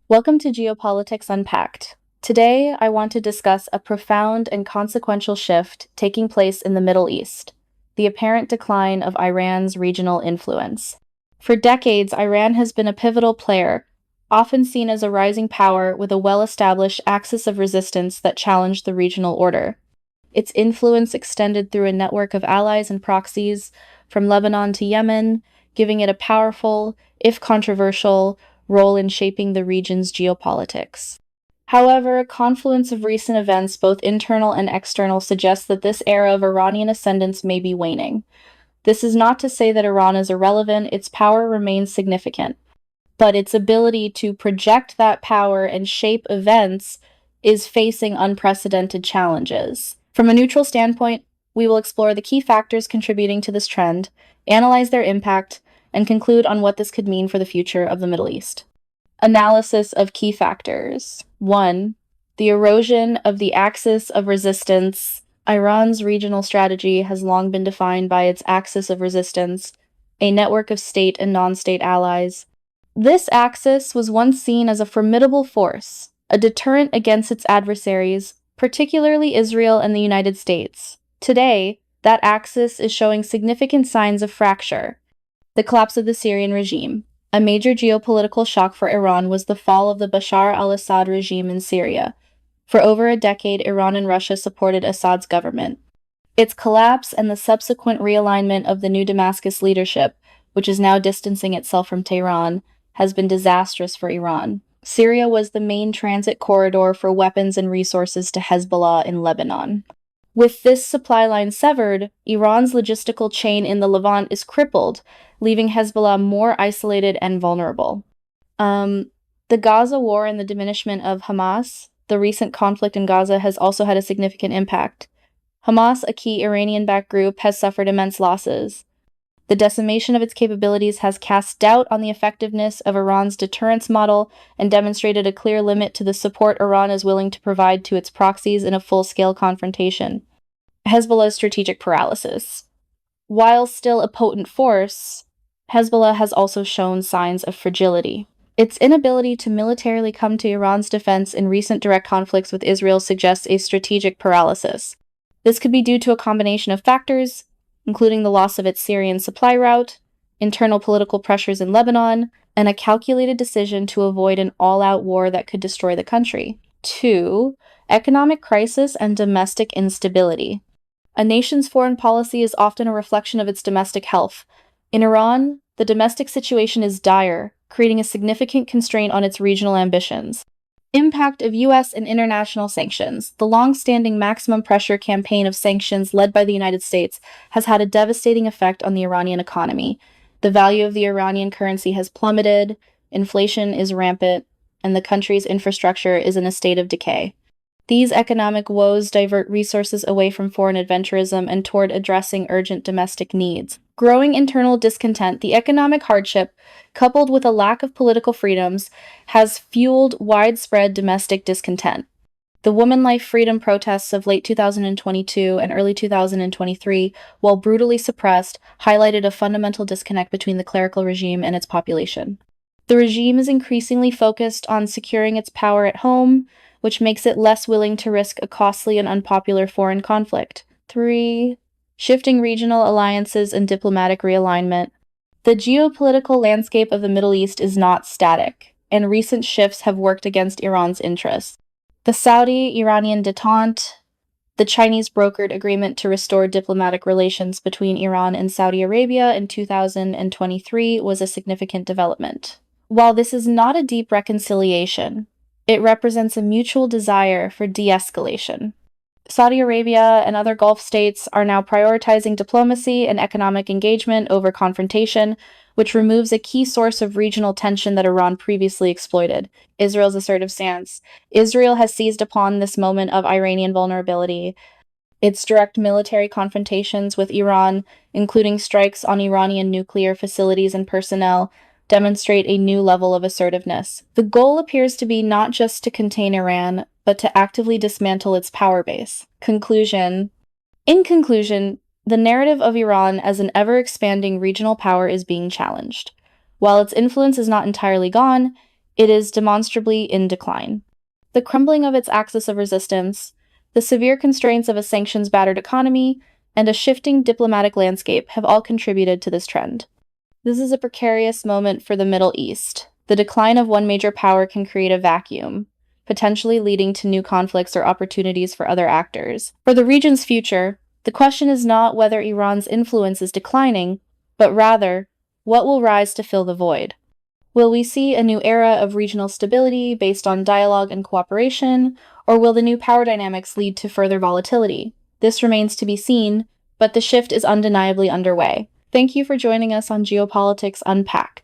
Welcome to Geopolitics Unpacked. Today, I want to discuss a profound and consequential shift taking place in the Middle East, the apparent decline of Iran's regional influence. For decades, Iran has been a pivotal player, often seen as a rising power with a well-established axis of resistance that challenged the regional order. Its influence extended through a network of allies and proxies, from Lebanon to Yemen, giving it a powerful, if controversial, role in shaping the region's geopolitics. However, a confluence of recent events, both internal and external, suggests that this era of Iranian ascendance may be waning. This is not to say that Iran is irrelevant, its power remains significant, but its ability to project that power and shape events is facing unprecedented challenges. From a neutral standpoint, we will explore the key factors contributing to this trend, analyze their impact, and conclude on what this could mean for the future of the Middle East. Analysis of key factors. 1. The erosion of the axis of resistance. Iran's regional strategy has long been defined by its axis of resistance, a network of state and non-state allies. This axis was once seen as a formidable force, a deterrent against its adversaries, particularly Israel and the United States. Today, that axis is showing significant signs of fracture. The collapse of the Syrian regime. A major geopolitical shock for Iran was the fall of the Bashar al-Assad regime in Syria. For over a decade, Iran and Russia supported Assad's government. Its collapse and the subsequent realignment of the new Damascus leadership, which is now distancing itself from Tehran, has been disastrous for Iran. Syria was the main transit corridor for weapons and resources to Hezbollah in Lebanon. With this supply line severed, Iran's logistical chain in the Levant is crippled, leaving Hezbollah more isolated and vulnerable. The Gaza war and the diminishment of Hamas, the recent conflict in Gaza, has also had a significant impact. Hamas, a key Iranian-backed group, has suffered immense losses. The decimation of its capabilities has cast doubt on the effectiveness of Iran's deterrence model and demonstrated a clear limit to the support Iran is willing to provide to its proxies in a full-scale confrontation. Hezbollah's strategic paralysis. While still a potent force, Hezbollah has also shown signs of fragility. Its inability to militarily come to Iran's defense in recent direct conflicts with Israel suggests a strategic paralysis. This could be due to a combination of factors, including the loss of its Syrian supply route, internal political pressures in Lebanon, and a calculated decision to avoid an all-out war that could destroy the country. 2. Economic crisis and domestic instability. A nation's foreign policy is often a reflection of its domestic health. In Iran, the domestic situation is dire, creating a significant constraint on its regional ambitions. Impact of U.S. and international sanctions. The long-standing maximum pressure campaign of sanctions led by the United States has had a devastating effect on the Iranian economy. The value of the Iranian currency has plummeted, inflation is rampant, and the country's infrastructure is in a state of decay. These economic woes divert resources away from foreign adventurism and toward addressing urgent domestic needs. Growing internal discontent, the economic hardship, coupled with a lack of political freedoms, has fueled widespread domestic discontent. The woman life freedom protests of late 2022 and early 2023, while brutally suppressed, highlighted a fundamental disconnect between the clerical regime and its population. The regime is increasingly focused on securing its power at home, which makes it less willing to risk a costly and unpopular foreign conflict. 3. Shifting regional alliances and diplomatic realignment. The geopolitical landscape of the Middle East is not static, and recent shifts have worked against Iran's interests. The Saudi-Iranian détente, the Chinese brokered agreement to restore diplomatic relations between Iran and Saudi Arabia in 2023 was a significant development. While this is not a deep reconciliation, it represents a mutual desire for de-escalation. Saudi Arabia and other Gulf states are now prioritizing diplomacy and economic engagement over confrontation, which removes a key source of regional tension that Iran previously exploited: Israel's assertive stance. Israel has seized upon this moment of Iranian vulnerability. Its direct military confrontations with Iran, including strikes on Iranian nuclear facilities and personnel, demonstrate a new level of assertiveness. The goal appears to be not just to contain Iran, but to actively dismantle its power base. Conclusion. In conclusion, the narrative of Iran as an ever-expanding regional power is being challenged. While its influence is not entirely gone, it is demonstrably in decline. The crumbling of its axis of resistance, the severe constraints of a sanctions-battered economy, and a shifting diplomatic landscape have all contributed to this trend. This is a precarious moment for the Middle East. The decline of one major power can create a vacuum, potentially leading to new conflicts or opportunities for other actors. For the region's future, the question is not whether Iran's influence is declining, but rather, what will rise to fill the void? Will we see a new era of regional stability based on dialogue and cooperation, or will the new power dynamics lead to further volatility? This remains to be seen, but the shift is undeniably underway. Thank you for joining us on Geopolitics Unpacked.